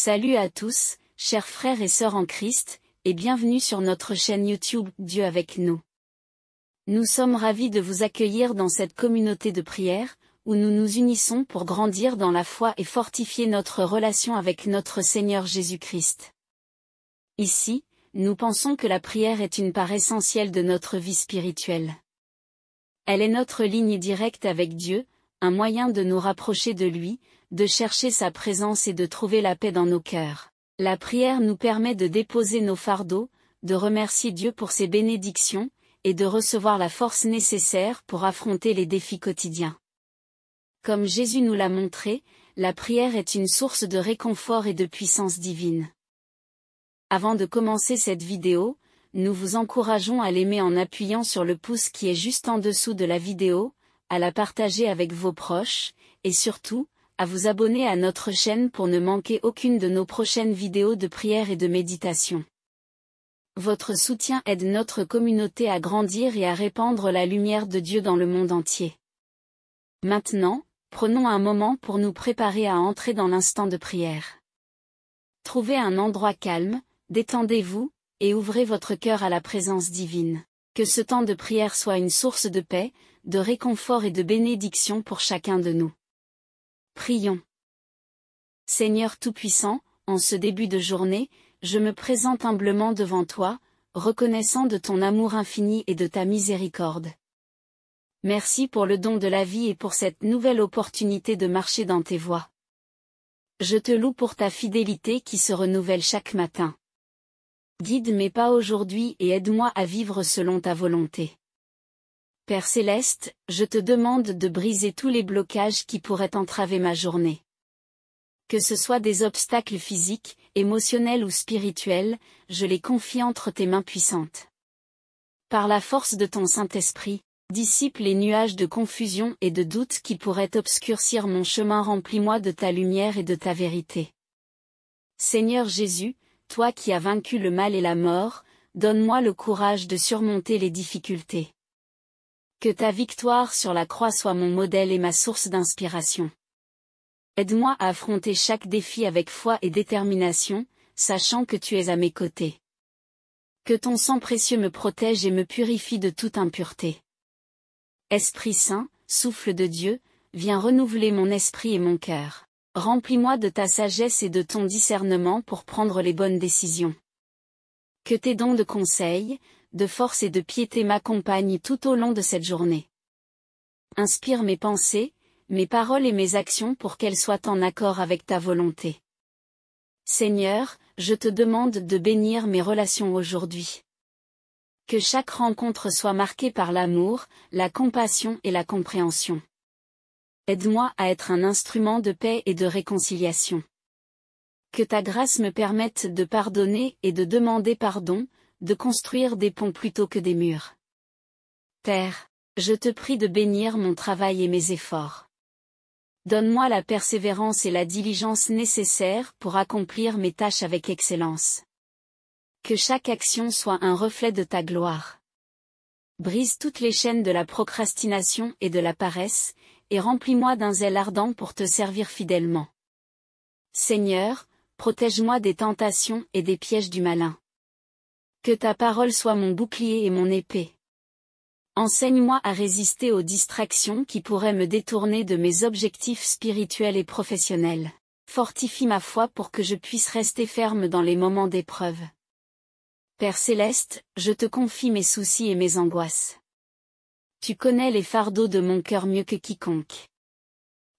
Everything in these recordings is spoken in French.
Salut à tous, chers frères et sœurs en Christ, et bienvenue sur notre chaîne YouTube Dieu avec nous. Nous sommes ravis de vous accueillir dans cette communauté de prière, où nous nous unissons pour grandir dans la foi et fortifier notre relation avec notre Seigneur Jésus-Christ. Ici, nous pensons que la prière est une part essentielle de notre vie spirituelle. Elle est notre ligne directe avec Dieu, un moyen de nous rapprocher de lui, de chercher sa présence et de trouver la paix dans nos cœurs. La prière nous permet de déposer nos fardeaux, de remercier Dieu pour ses bénédictions, et de recevoir la force nécessaire pour affronter les défis quotidiens. Comme Jésus nous l'a montré, la prière est une source de réconfort et de puissance divine. Avant de commencer cette vidéo, nous vous encourageons à l'aimer en appuyant sur le pouce qui est juste en dessous de la vidéo, à la partager avec vos proches, et surtout, à vous abonner à notre chaîne pour ne manquer aucune de nos prochaines vidéos de prière et de méditation. Votre soutien aide notre communauté à grandir et à répandre la lumière de Dieu dans le monde entier. Maintenant, prenons un moment pour nous préparer à entrer dans l'instant de prière. Trouvez un endroit calme, détendez-vous, et ouvrez votre cœur à la présence divine. Que ce temps de prière soit une source de paix, de réconfort et de bénédiction pour chacun de nous. Prions. Seigneur Tout-Puissant, en ce début de journée, je me présente humblement devant toi, reconnaissant de ton amour infini et de ta miséricorde. Merci pour le don de la vie et pour cette nouvelle opportunité de marcher dans tes voies. Je te loue pour ta fidélité qui se renouvelle chaque matin. Guide mes pas aujourd'hui et aide-moi à vivre selon ta volonté. Père Céleste, je te demande de briser tous les blocages qui pourraient entraver ma journée. Que ce soit des obstacles physiques, émotionnels ou spirituels, je les confie entre tes mains puissantes. Par la force de ton Saint-Esprit, dissipe les nuages de confusion et de doute qui pourraient obscurcir mon chemin. Remplis-moi de ta lumière et de ta vérité. Seigneur Jésus, toi qui as vaincu le mal et la mort, donne-moi le courage de surmonter les difficultés. Que ta victoire sur la croix soit mon modèle et ma source d'inspiration. Aide-moi à affronter chaque défi avec foi et détermination, sachant que tu es à mes côtés. Que ton sang précieux me protège et me purifie de toute impureté. Esprit Saint, souffle de Dieu, viens renouveler mon esprit et mon cœur. Remplis-moi de ta sagesse et de ton discernement pour prendre les bonnes décisions. Que tes dons de conseil, de force et de piété m'accompagnent tout au long de cette journée. Inspire mes pensées, mes paroles et mes actions pour qu'elles soient en accord avec ta volonté. Seigneur, je te demande de bénir mes relations aujourd'hui. Que chaque rencontre soit marquée par l'amour, la compassion et la compréhension. Aide-moi à être un instrument de paix et de réconciliation. Que ta grâce me permette de pardonner et de demander pardon, de construire des ponts plutôt que des murs. Père, je te prie de bénir mon travail et mes efforts. Donne-moi la persévérance et la diligence nécessaires pour accomplir mes tâches avec excellence. Que chaque action soit un reflet de ta gloire. Brise toutes les chaînes de la procrastination et de la paresse, et remplis-moi d'un zèle ardent pour te servir fidèlement. Seigneur, protège-moi des tentations et des pièges du malin. Que ta parole soit mon bouclier et mon épée. Enseigne-moi à résister aux distractions qui pourraient me détourner de mes objectifs spirituels et professionnels. Fortifie ma foi pour que je puisse rester ferme dans les moments d'épreuve. Père Céleste, je te confie mes soucis et mes angoisses. Tu connais les fardeaux de mon cœur mieux que quiconque.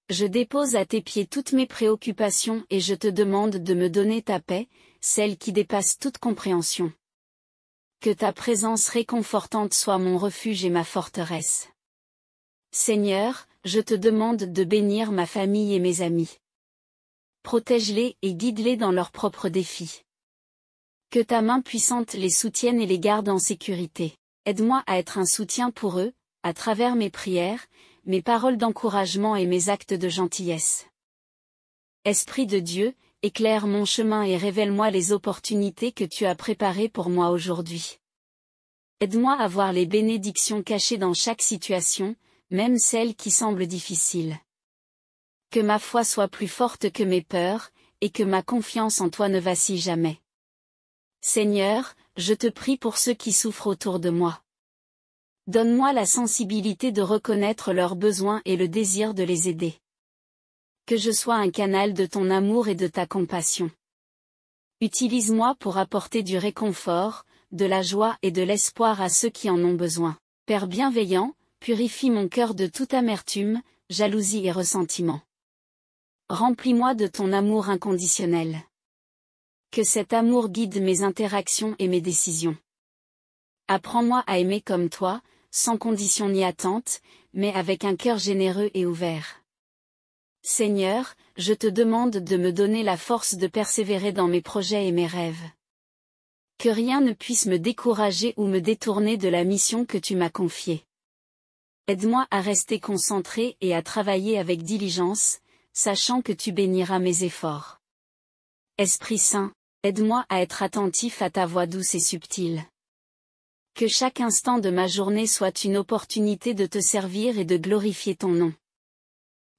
Je dépose à tes pieds toutes mes préoccupations et je te demande de me donner ta paix, celle qui dépasse toute compréhension. Que ta présence réconfortante soit mon refuge et ma forteresse. Seigneur, je te demande de bénir ma famille et mes amis. Protège-les et guide-les dans leurs propres défis. Que ta main puissante les soutienne et les garde en sécurité. Aide-moi à être un soutien pour eux, à travers mes prières, mes paroles d'encouragement et mes actes de gentillesse. Esprit de Dieu, éclaire mon chemin et révèle-moi les opportunités que tu as préparées pour moi aujourd'hui. Aide-moi à voir les bénédictions cachées dans chaque situation, même celles qui semblent difficiles. Que ma foi soit plus forte que mes peurs, et que ma confiance en toi ne vacille jamais. Seigneur, je te prie pour ceux qui souffrent autour de moi. Donne-moi la sensibilité de reconnaître leurs besoins et le désir de les aider. Que je sois un canal de ton amour et de ta compassion. Utilise-moi pour apporter du réconfort, de la joie et de l'espoir à ceux qui en ont besoin. Père bienveillant, purifie mon cœur de toute amertume, jalousie et ressentiment. Remplis-moi de ton amour inconditionnel. Que cet amour guide mes interactions et mes décisions. Apprends-moi à aimer comme toi, sans condition ni attente, mais avec un cœur généreux et ouvert. Seigneur, je te demande de me donner la force de persévérer dans mes projets et mes rêves. Que rien ne puisse me décourager ou me détourner de la mission que tu m'as confiée. Aide-moi à rester concentré et à travailler avec diligence, sachant que tu béniras mes efforts. Esprit Saint, aide-moi à être attentif à ta voix douce et subtile. Que chaque instant de ma journée soit une opportunité de te servir et de glorifier ton nom.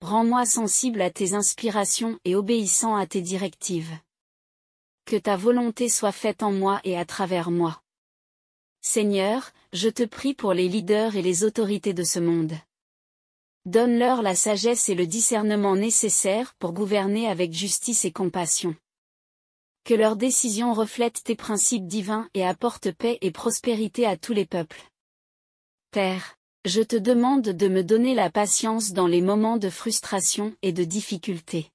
Rends-moi sensible à tes inspirations et obéissant à tes directives. Que ta volonté soit faite en moi et à travers moi. Seigneur, je te prie pour les leaders et les autorités de ce monde. Donne-leur la sagesse et le discernement nécessaires pour gouverner avec justice et compassion. Que leurs décisions reflètent tes principes divins et apportent paix et prospérité à tous les peuples. Père, je te demande de me donner la patience dans les moments de frustration et de difficulté.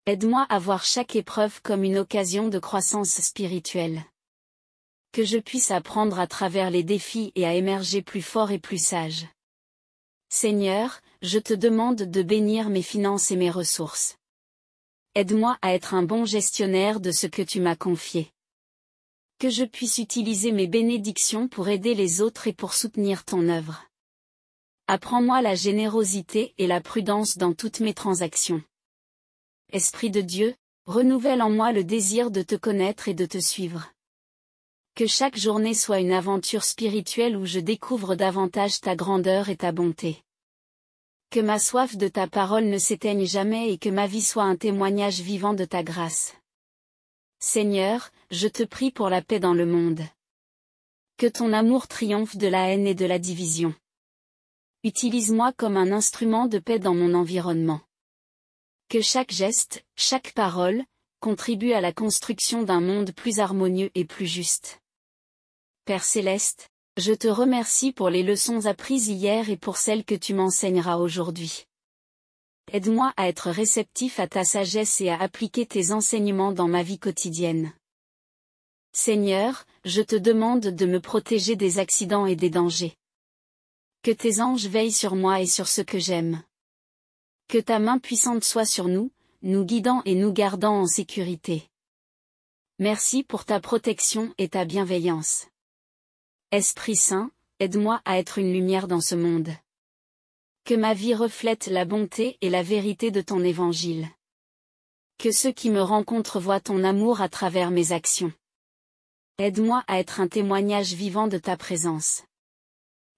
Aide-moi à voir chaque épreuve comme une occasion de croissance spirituelle. Que je puisse apprendre à travers les défis et à émerger plus fort et plus sage. Seigneur, je te demande de bénir mes finances et mes ressources. Aide-moi à être un bon gestionnaire de ce que tu m'as confié. Que je puisse utiliser mes bénédictions pour aider les autres et pour soutenir ton œuvre. Apprends-moi la générosité et la prudence dans toutes mes transactions. Esprit de Dieu, renouvelle en moi le désir de te connaître et de te suivre. Que chaque journée soit une aventure spirituelle où je découvre davantage ta grandeur et ta bonté. Que ma soif de ta parole ne s'éteigne jamais et que ma vie soit un témoignage vivant de ta grâce. Seigneur, je te prie pour la paix dans le monde. Que ton amour triomphe de la haine et de la division. Utilise-moi comme un instrument de paix dans mon environnement. Que chaque geste, chaque parole, contribue à la construction d'un monde plus harmonieux et plus juste. Père céleste, je te remercie pour les leçons apprises hier et pour celles que tu m'enseigneras aujourd'hui. Aide-moi à être réceptif à ta sagesse et à appliquer tes enseignements dans ma vie quotidienne. Seigneur, je te demande de me protéger des accidents et des dangers. Que tes anges veillent sur moi et sur ceux que j'aime. Que ta main puissante soit sur nous, nous guidant et nous gardant en sécurité. Merci pour ta protection et ta bienveillance. Esprit Saint, aide-moi à être une lumière dans ce monde. Que ma vie reflète la bonté et la vérité de ton évangile. Que ceux qui me rencontrent voient ton amour à travers mes actions. Aide-moi à être un témoignage vivant de ta présence.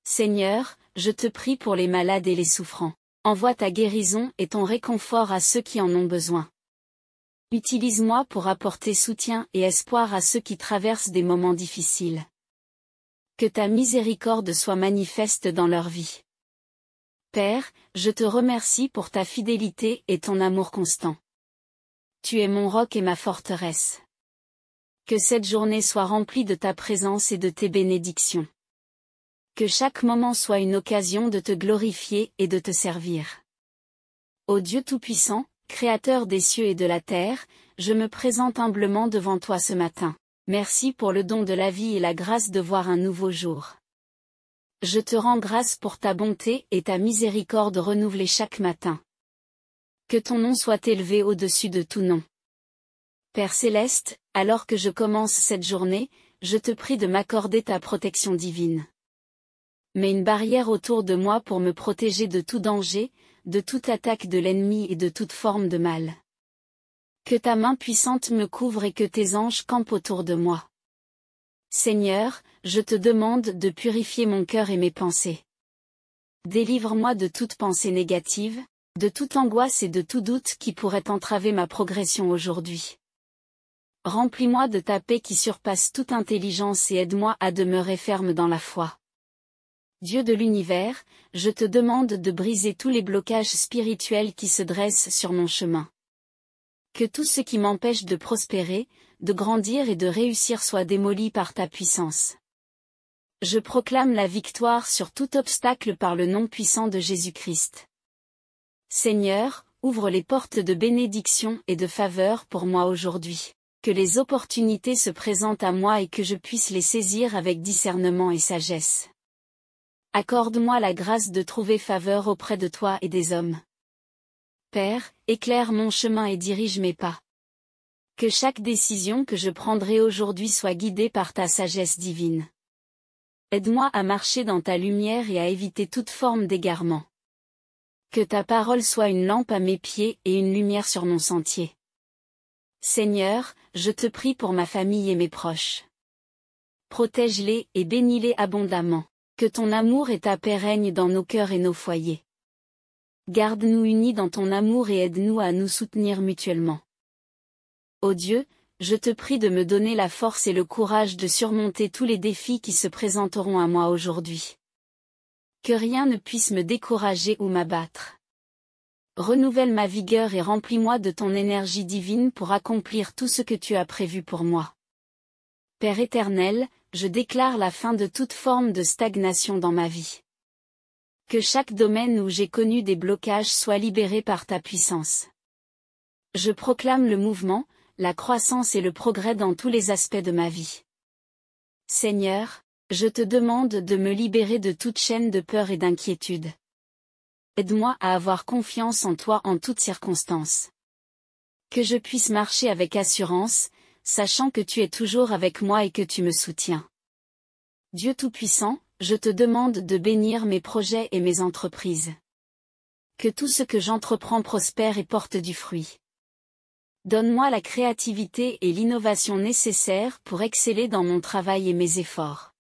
Seigneur, je te prie pour les malades et les souffrants. Envoie ta guérison et ton réconfort à ceux qui en ont besoin. Utilise-moi pour apporter soutien et espoir à ceux qui traversent des moments difficiles. Que ta miséricorde soit manifeste dans leur vie. Père, je te remercie pour ta fidélité et ton amour constant. Tu es mon roc et ma forteresse. Que cette journée soit remplie de ta présence et de tes bénédictions. Que chaque moment soit une occasion de te glorifier et de te servir. Ô Dieu Tout-Puissant, Créateur des cieux et de la terre, je me présente humblement devant toi ce matin. Merci pour le don de la vie et la grâce de voir un nouveau jour. Je te rends grâce pour ta bonté et ta miséricorde renouvelée chaque matin. Que ton nom soit élevé au-dessus de tout nom. Père céleste, alors que je commence cette journée, je te prie de m'accorder ta protection divine. Mets une barrière autour de moi pour me protéger de tout danger, de toute attaque de l'ennemi et de toute forme de mal. Que ta main puissante me couvre et que tes anges campent autour de moi. Seigneur, je te demande de purifier mon cœur et mes pensées. Délivre-moi de toute pensée négative, de toute angoisse et de tout doute qui pourrait entraver ma progression aujourd'hui. Remplis-moi de ta paix qui surpasse toute intelligence et aide-moi à demeurer ferme dans la foi. Dieu de l'univers, je te demande de briser tous les blocages spirituels qui se dressent sur mon chemin. Que tout ce qui m'empêche de prospérer, de grandir et de réussir soit démoli par ta puissance. Je proclame la victoire sur tout obstacle par le nom puissant de Jésus-Christ. Seigneur, ouvre les portes de bénédiction et de faveur pour moi aujourd'hui. Que les opportunités se présentent à moi et que je puisse les saisir avec discernement et sagesse. Accorde-moi la grâce de trouver faveur auprès de toi et des hommes. Père, éclaire mon chemin et dirige mes pas. Que chaque décision que je prendrai aujourd'hui soit guidée par ta sagesse divine. Aide-moi à marcher dans ta lumière et à éviter toute forme d'égarement. Que ta parole soit une lampe à mes pieds et une lumière sur mon sentier. Seigneur, je te prie pour ma famille et mes proches. Protège-les et bénis-les abondamment. Que ton amour et ta paix règnent dans nos cœurs et nos foyers. Garde-nous unis dans ton amour et aide-nous à nous soutenir mutuellement. Ô Dieu, je te prie de me donner la force et le courage de surmonter tous les défis qui se présenteront à moi aujourd'hui. Que rien ne puisse me décourager ou m'abattre. Renouvelle ma vigueur et remplis-moi de ton énergie divine pour accomplir tout ce que tu as prévu pour moi. Père éternel, je déclare la fin de toute forme de stagnation dans ma vie. Que chaque domaine où j'ai connu des blocages soit libéré par ta puissance. Je proclame le mouvement, la croissance et le progrès dans tous les aspects de ma vie. Seigneur, je te demande de me libérer de toute chaîne de peur et d'inquiétude. Aide-moi à avoir confiance en toi en toutes circonstances. Que je puisse marcher avec assurance, sachant que tu es toujours avec moi et que tu me soutiens. Dieu Tout-Puissant, je te demande de bénir mes projets et mes entreprises. Que tout ce que j'entreprends prospère et porte du fruit. Donne-moi la créativité et l'innovation nécessaires pour exceller dans mon travail et mes efforts.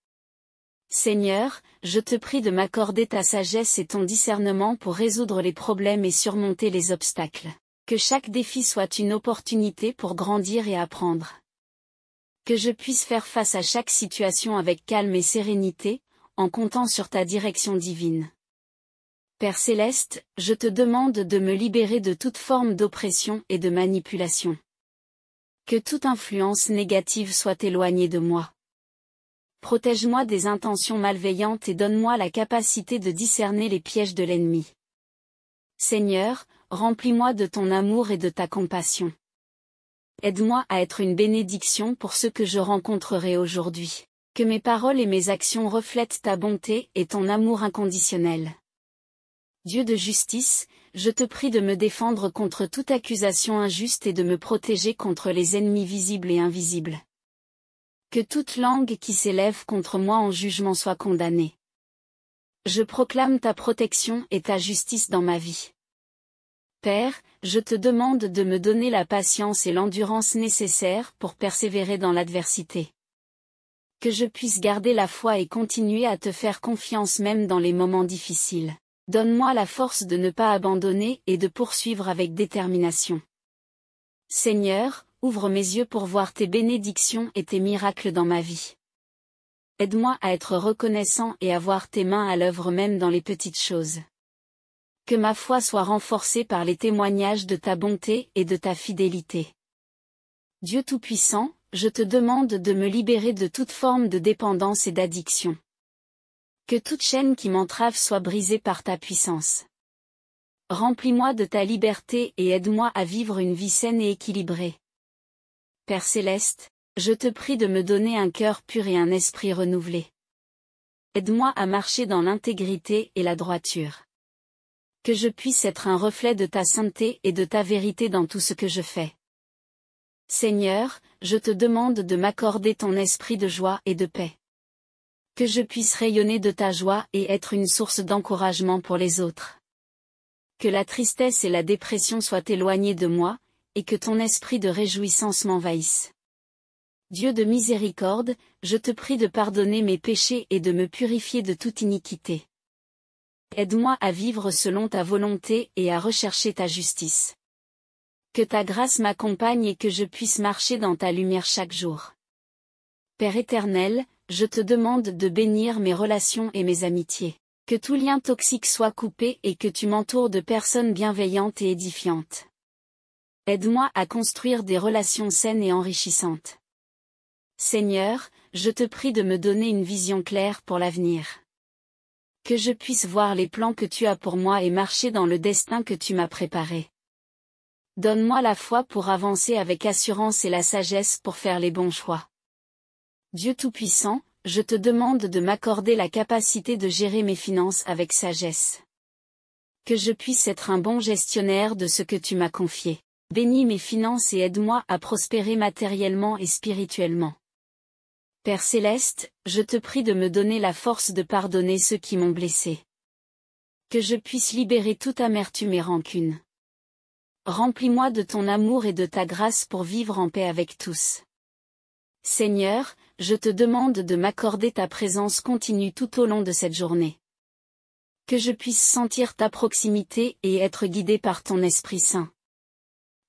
Seigneur, je te prie de m'accorder ta sagesse et ton discernement pour résoudre les problèmes et surmonter les obstacles. Que chaque défi soit une opportunité pour grandir et apprendre. Que je puisse faire face à chaque situation avec calme et sérénité, en comptant sur ta direction divine. Père céleste, je te demande de me libérer de toute forme d'oppression et de manipulation. Que toute influence négative soit éloignée de moi. Protège-moi des intentions malveillantes et donne-moi la capacité de discerner les pièges de l'ennemi. Seigneur, remplis-moi de ton amour et de ta compassion. Aide-moi à être une bénédiction pour ceux que je rencontrerai aujourd'hui. Que mes paroles et mes actions reflètent ta bonté et ton amour inconditionnel. Dieu de justice, je te prie de me défendre contre toute accusation injuste et de me protéger contre les ennemis visibles et invisibles. Que toute langue qui s'élève contre moi en jugement soit condamnée. Je proclame ta protection et ta justice dans ma vie. Père, je te demande de me donner la patience et l'endurance nécessaires pour persévérer dans l'adversité. Que je puisse garder la foi et continuer à te faire confiance même dans les moments difficiles. Donne-moi la force de ne pas abandonner et de poursuivre avec détermination. Seigneur, ouvre mes yeux pour voir tes bénédictions et tes miracles dans ma vie. Aide-moi à être reconnaissant et à voir tes mains à l'œuvre même dans les petites choses. Que ma foi soit renforcée par les témoignages de ta bonté et de ta fidélité. Dieu Tout-Puissant, je te demande de me libérer de toute forme de dépendance et d'addiction. Que toute chaîne qui m'entrave soit brisée par ta puissance. Remplis-moi de ta liberté et aide-moi à vivre une vie saine et équilibrée. Père céleste, je te prie de me donner un cœur pur et un esprit renouvelé. Aide-moi à marcher dans l'intégrité et la droiture. Que je puisse être un reflet de ta sainteté et de ta vérité dans tout ce que je fais. Seigneur, je te demande de m'accorder ton esprit de joie et de paix. Que je puisse rayonner de ta joie et être une source d'encouragement pour les autres. Que la tristesse et la dépression soient éloignées de moi, et que ton esprit de réjouissance m'envahisse. Dieu de miséricorde, je te prie de pardonner mes péchés et de me purifier de toute iniquité. Aide-moi à vivre selon ta volonté et à rechercher ta justice. Que ta grâce m'accompagne et que je puisse marcher dans ta lumière chaque jour. Père éternel, je te demande de bénir mes relations et mes amitiés. Que tout lien toxique soit coupé et que tu m'entoures de personnes bienveillantes et édifiantes. Aide-moi à construire des relations saines et enrichissantes. Seigneur, je te prie de me donner une vision claire pour l'avenir. Que je puisse voir les plans que tu as pour moi et marcher dans le destin que tu m'as préparé. Donne-moi la foi pour avancer avec assurance et la sagesse pour faire les bons choix. Dieu Tout-Puissant, je te demande de m'accorder la capacité de gérer mes finances avec sagesse. Que je puisse être un bon gestionnaire de ce que tu m'as confié. Bénis mes finances et aide-moi à prospérer matériellement et spirituellement. Père Céleste, je te prie de me donner la force de pardonner ceux qui m'ont blessé. Que je puisse libérer toute amertume et rancune. Remplis-moi de ton amour et de ta grâce pour vivre en paix avec tous. Seigneur, je te demande de m'accorder ta présence continue tout au long de cette journée. Que je puisse sentir ta proximité et être guidé par ton Esprit Saint.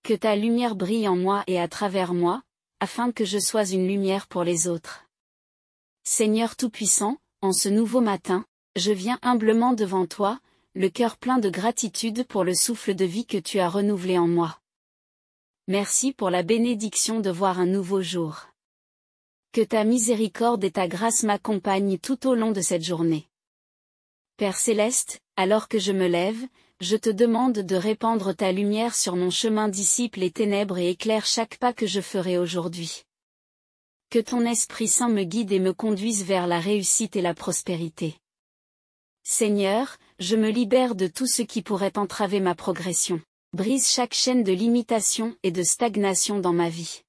Que ta lumière brille en moi et à travers moi, afin que je sois une lumière pour les autres. Seigneur Tout-Puissant, en ce nouveau matin, je viens humblement devant toi, le cœur plein de gratitude pour le souffle de vie que tu as renouvelé en moi. Merci pour la bénédiction de voir un nouveau jour. Que ta miséricorde et ta grâce m'accompagnent tout au long de cette journée. Père Céleste, alors que je me lève, je te demande de répandre ta lumière sur mon chemin, dissipe les ténèbres et éclaire chaque pas que je ferai aujourd'hui. Que ton Esprit Saint me guide et me conduise vers la réussite et la prospérité. Seigneur, je me libère de tout ce qui pourrait entraver ma progression. Brise chaque chaîne de limitation et de stagnation dans ma vie.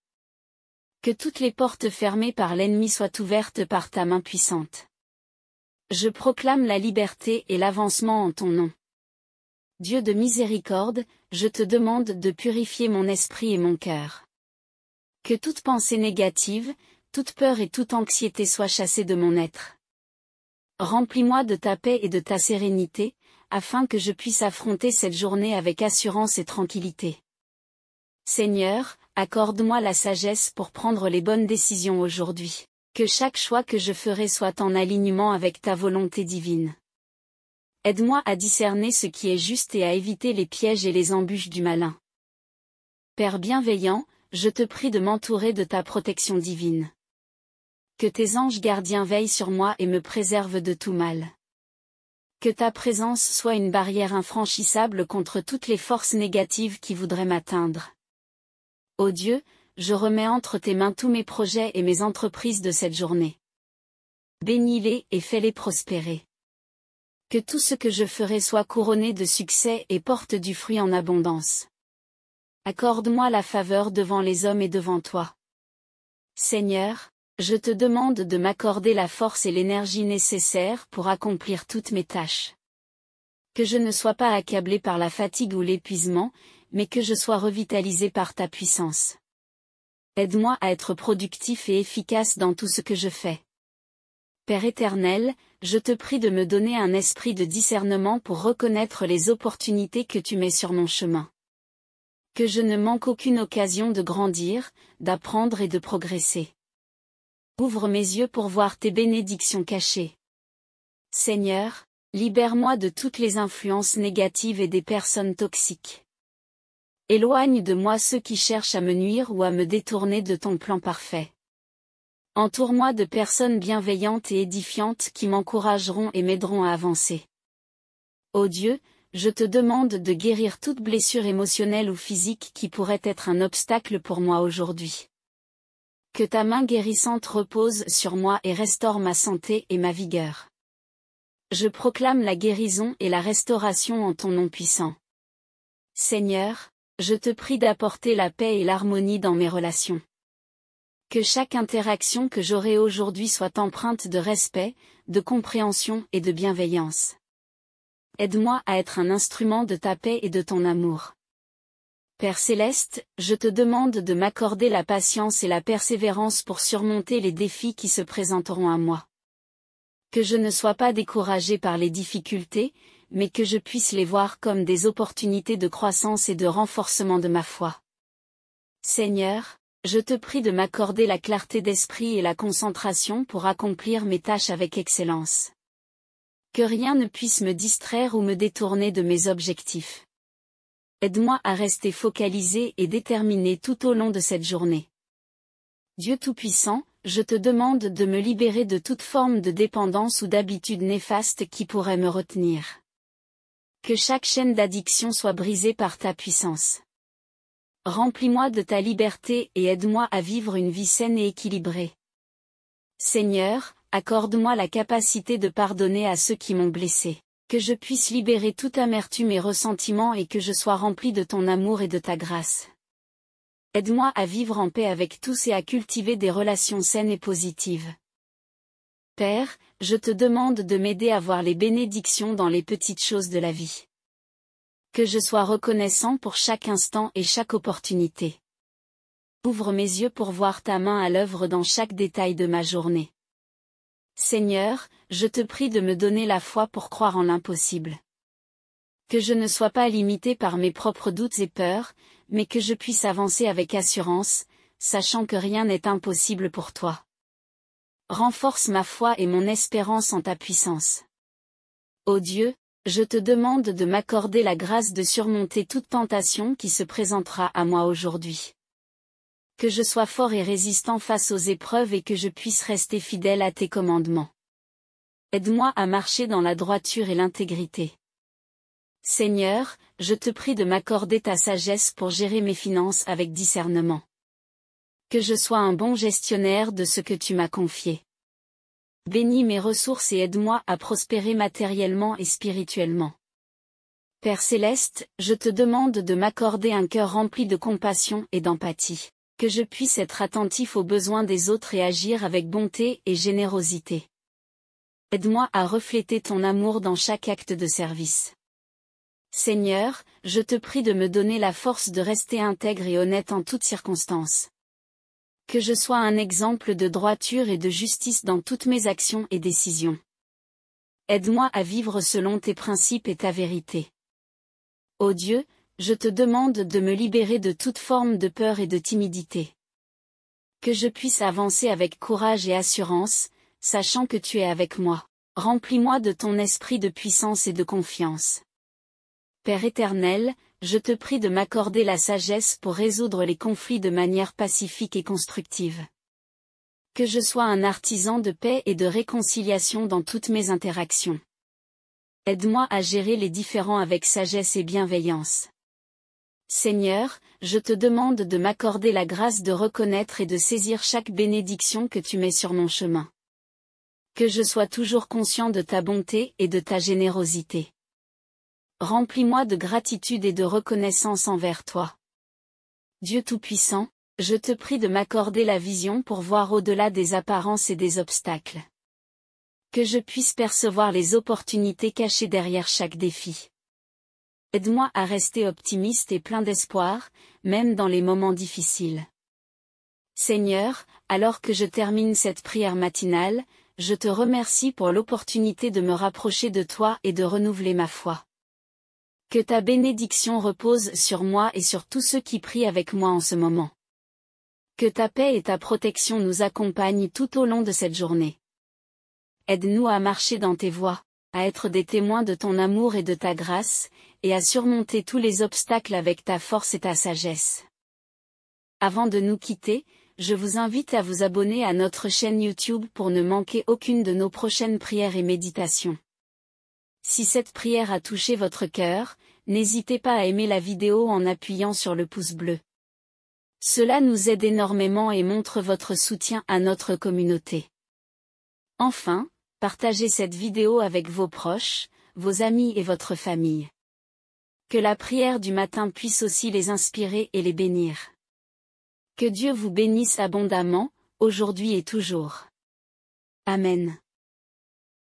Que toutes les portes fermées par l'ennemi soient ouvertes par ta main puissante. Je proclame la liberté et l'avancement en ton nom. Dieu de miséricorde, je te demande de purifier mon esprit et mon cœur. Que toute pensée négative, toute peur et toute anxiété soient chassées de mon être. Remplis-moi de ta paix et de ta sérénité, afin que je puisse affronter cette journée avec assurance et tranquillité. Seigneur, accorde-moi la sagesse pour prendre les bonnes décisions aujourd'hui. Que chaque choix que je ferai soit en alignement avec ta volonté divine. Aide-moi à discerner ce qui est juste et à éviter les pièges et les embûches du malin. Père bienveillant, je te prie de m'entourer de ta protection divine. Que tes anges gardiens veillent sur moi et me préservent de tout mal. Que ta présence soit une barrière infranchissable contre toutes les forces négatives qui voudraient m'atteindre. Ô Dieu, je remets entre tes mains tous mes projets et mes entreprises de cette journée. Bénis-les et fais-les prospérer. Que tout ce que je ferai soit couronné de succès et porte du fruit en abondance. Accorde-moi la faveur devant les hommes et devant toi. Seigneur, je te demande de m'accorder la force et l'énergie nécessaires pour accomplir toutes mes tâches. Que je ne sois pas accablé par la fatigue ou l'épuisement, mais que je sois revitalisé par ta puissance. Aide-moi à être productif et efficace dans tout ce que je fais. Père éternel, je te prie de me donner un esprit de discernement pour reconnaître les opportunités que tu mets sur mon chemin. Que je ne manque aucune occasion de grandir, d'apprendre et de progresser. Ouvre mes yeux pour voir tes bénédictions cachées. Seigneur, libère-moi de toutes les influences négatives et des personnes toxiques. Éloigne de moi ceux qui cherchent à me nuire ou à me détourner de ton plan parfait. Entoure-moi de personnes bienveillantes et édifiantes qui m'encourageront et m'aideront à avancer. Ô Dieu, je te demande de guérir toute blessure émotionnelle ou physique qui pourrait être un obstacle pour moi aujourd'hui. Que ta main guérissante repose sur moi et restaure ma santé et ma vigueur. Je proclame la guérison et la restauration en ton nom puissant. Seigneur, je te prie d'apporter la paix et l'harmonie dans mes relations. Que chaque interaction que j'aurai aujourd'hui soit empreinte de respect, de compréhension et de bienveillance. Aide-moi à être un instrument de ta paix et de ton amour. Père Céleste, je te demande de m'accorder la patience et la persévérance pour surmonter les défis qui se présenteront à moi. Que je ne sois pas découragé par les difficultés, mais que je puisse les voir comme des opportunités de croissance et de renforcement de ma foi. Seigneur, je te prie de m'accorder la clarté d'esprit et la concentration pour accomplir mes tâches avec excellence. Que rien ne puisse me distraire ou me détourner de mes objectifs. Aide-moi à rester focalisé et déterminé tout au long de cette journée. Dieu Tout-Puissant, je te demande de me libérer de toute forme de dépendance ou d'habitude néfaste qui pourrait me retenir. Que chaque chaîne d'addiction soit brisée par ta puissance. Remplis-moi de ta liberté et aide-moi à vivre une vie saine et équilibrée. Seigneur, accorde-moi la capacité de pardonner à ceux qui m'ont blessé, que je puisse libérer toute amertume et ressentiment et que je sois rempli de ton amour et de ta grâce. Aide-moi à vivre en paix avec tous et à cultiver des relations saines et positives. Père, je te demande de m'aider à voir les bénédictions dans les petites choses de la vie. Que je sois reconnaissant pour chaque instant et chaque opportunité. Ouvre mes yeux pour voir ta main à l'œuvre dans chaque détail de ma journée. Seigneur, je te prie de me donner la foi pour croire en l'impossible. Que je ne sois pas limité par mes propres doutes et peurs, mais que je puisse avancer avec assurance, sachant que rien n'est impossible pour toi. Renforce ma foi et mon espérance en ta puissance. Ô Dieu, je te demande de m'accorder la grâce de surmonter toute tentation qui se présentera à moi aujourd'hui. Que je sois fort et résistant face aux épreuves et que je puisse rester fidèle à tes commandements. Aide-moi à marcher dans la droiture et l'intégrité. Seigneur, je te prie de m'accorder ta sagesse pour gérer mes finances avec discernement. Que je sois un bon gestionnaire de ce que tu m'as confié. Bénis mes ressources et aide-moi à prospérer matériellement et spirituellement. Père Céleste, je te demande de m'accorder un cœur rempli de compassion et d'empathie. Que je puisse être attentif aux besoins des autres et agir avec bonté et générosité. Aide-moi à refléter ton amour dans chaque acte de service. Seigneur, je te prie de me donner la force de rester intègre et honnête en toutes circonstances. Que je sois un exemple de droiture et de justice dans toutes mes actions et décisions. Aide-moi à vivre selon tes principes et ta vérité. Ô Dieu, je te demande de me libérer de toute forme de peur et de timidité. Que je puisse avancer avec courage et assurance, sachant que tu es avec moi. Remplis-moi de ton esprit de puissance et de confiance. Père éternel, je te prie de m'accorder la sagesse pour résoudre les conflits de manière pacifique et constructive. Que je sois un artisan de paix et de réconciliation dans toutes mes interactions. Aide-moi à gérer les différends avec sagesse et bienveillance. Seigneur, je te demande de m'accorder la grâce de reconnaître et de saisir chaque bénédiction que tu mets sur mon chemin. Que je sois toujours conscient de ta bonté et de ta générosité. Remplis-moi de gratitude et de reconnaissance envers toi. Dieu Tout-Puissant, je te prie de m'accorder la vision pour voir au-delà des apparences et des obstacles. Que je puisse percevoir les opportunités cachées derrière chaque défi. Aide-moi à rester optimiste et plein d'espoir, même dans les moments difficiles. Seigneur, alors que je termine cette prière matinale, je te remercie pour l'opportunité de me rapprocher de toi et de renouveler ma foi. Que ta bénédiction repose sur moi et sur tous ceux qui prient avec moi en ce moment. Que ta paix et ta protection nous accompagnent tout au long de cette journée. Aide-nous à marcher dans tes voies, à être des témoins de ton amour et de ta grâce, et à surmonter tous les obstacles avec ta force et ta sagesse. Avant de nous quitter, je vous invite à vous abonner à notre chaîne YouTube pour ne manquer aucune de nos prochaines prières et méditations. Si cette prière a touché votre cœur, n'hésitez pas à aimer la vidéo en appuyant sur le pouce bleu. Cela nous aide énormément et montre votre soutien à notre communauté. Enfin, partagez cette vidéo avec vos proches, vos amis et votre famille. Que la prière du matin puisse aussi les inspirer et les bénir. Que Dieu vous bénisse abondamment, aujourd'hui et toujours. Amen.